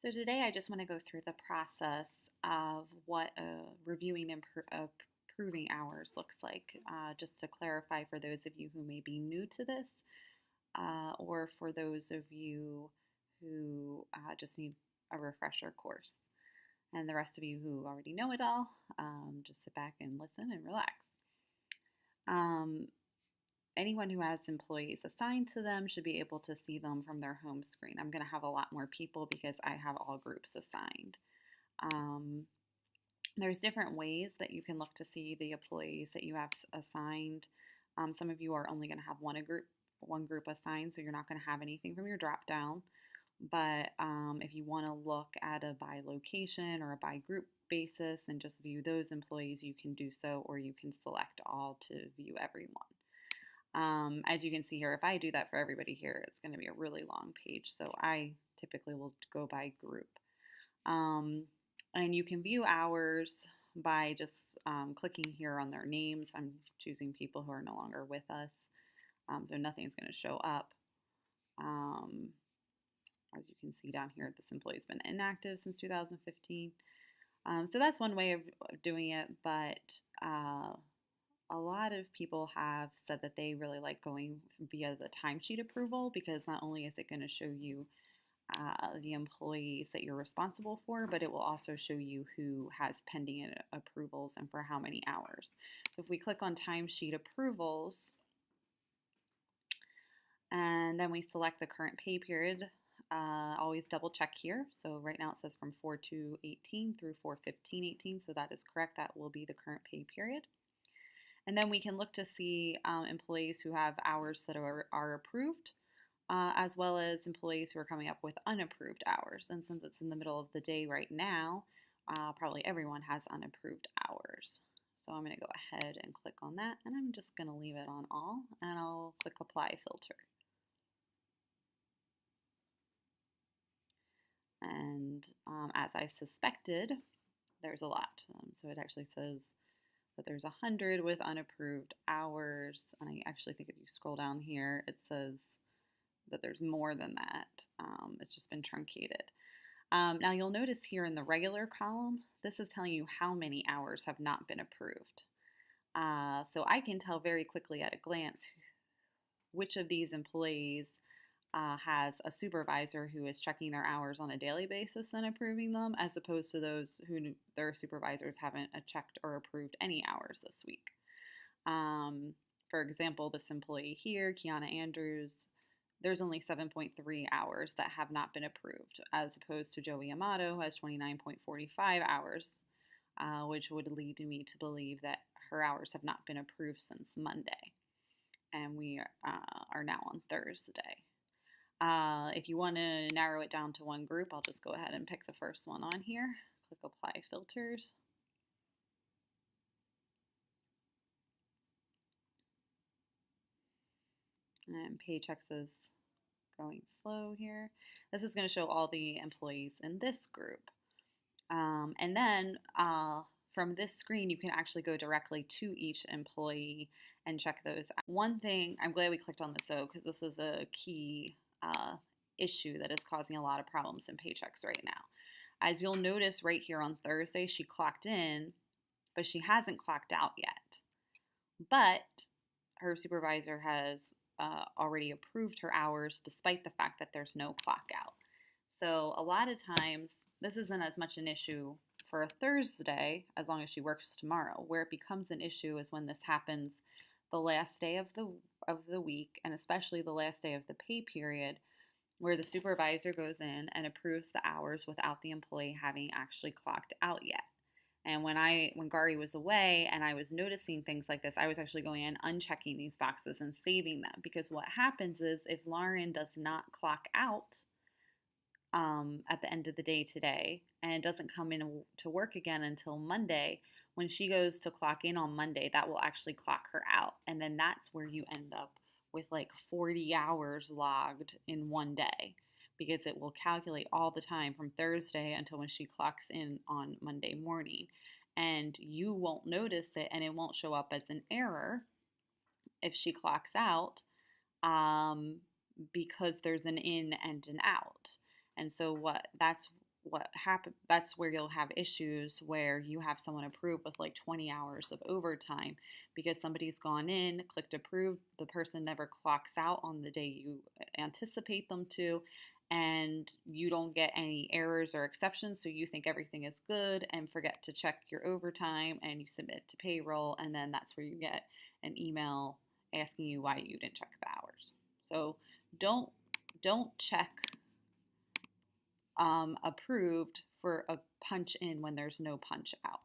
So today I just want to go through the process of what reviewing and approving hours looks like, just to clarify for those of you who may be new to this, or for those of you who just need a refresher course. And the rest of you who already know it all, just sit back and listen and relax. Um, Anyone who has employees assigned to them should be able to see them from their home screen. I'm going to have a lot more people because I have all groups assigned. Um, there's different ways that you can look to see the employees that you have assigned. Some of you are only going to have one group assigned, so you're not going to have anything from your drop down. But if you want to look at a by location or a by group basis and just view those employees, you can do so, or you can select all to view everyone. As you can see here, if I do that for everybody here, it's going to be a really long page. So I typically will go by group. And you can view hours by just clicking here on their names. I'm choosing people who are no longer with us. So nothing's going to show up. As you can see down here, this employee's been inactive since 2015. So that's one way of doing it, but a lot of people have said that they really like going via the timesheet approval because not only is it going to show you the employees that you're responsible for, but it will also show you who has pending approvals and for how many hours. So if we click on timesheet approvals and then we select the current pay period, always double check here. So right now it says from 4/2/18 through 4/15/18, so that is correct. That will be the current pay period. And then we can look to see employees who have hours that are approved, as well as employees who are coming up with unapproved hours. And since it's in the middle of the day right now, probably everyone has unapproved hours. So I'm going to go ahead and click on that, and I'm just going to leave it on all, and I'll click Apply Filter. And as I suspected, there's a lot. So it actually says that there's 100 with unapproved hours. And I actually think if you scroll down here, it says that there's more than that. It's just been truncated. Now you'll notice here in the regular column, this is telling you how many hours have not been approved. So I can tell very quickly at a glance which of these employees has a supervisor who is checking their hours on a daily basis and approving them, as opposed to those who their supervisors haven't checked or approved any hours this week. For example, this employee here, Kiana Andrews, there's only 7.3 hours that have not been approved, as opposed to Joey Amato, who has 29.45 hours, which would lead me to believe that her hours have not been approved since Monday. And we are now on Thursday. If you want to narrow it down to one group, I'll just go ahead and pick the first one on here. Click Apply Filters. And Paychex is going slow here. This is going to show all the employees in this group. And then from this screen, you can actually go directly to each employee and check those out. One thing, I'm glad we clicked on this though, because this is a key issue that is causing a lot of problems in Paychex right now. As you'll notice right here on Thursday, she clocked in, but she hasn't clocked out yet. But her supervisor has already approved her hours despite the fact that there's no clock out. So a lot of times, this isn't as much an issue for a Thursday as long as she works tomorrow. Where it becomes an issue is when this happens the last day of the week, and especially the last day of the pay period, where the supervisor goes in and approves the hours without the employee having actually clocked out yet. And when Gary was away and I was noticing things like this, I was actually going in, unchecking these boxes and saving them, because what happens is if Lauren does not clock out at the end of the day today and doesn't come in to work again until Monday, when she goes to clock in on Monday, that will actually clock her out. And then that's where you end up with like 40 hours logged in one day, because it will calculate all the time from Thursday until when she clocks in on Monday morning. And you won't notice it, and it won't show up as an error if she clocks out, because there's an in and an out. And so that's what happen that's where you'll have issues where you have someone approved with like 20 hours of overtime because somebody's gone in, clicked approve, the person never clocks out on the day you anticipate them to, and you don't get any errors or exceptions, so you think everything is good and forget to check your overtime and you submit to payroll, and then that's where you get an email asking you why you didn't check the hours. So don't don't check approved for a punch in when there's no punch out.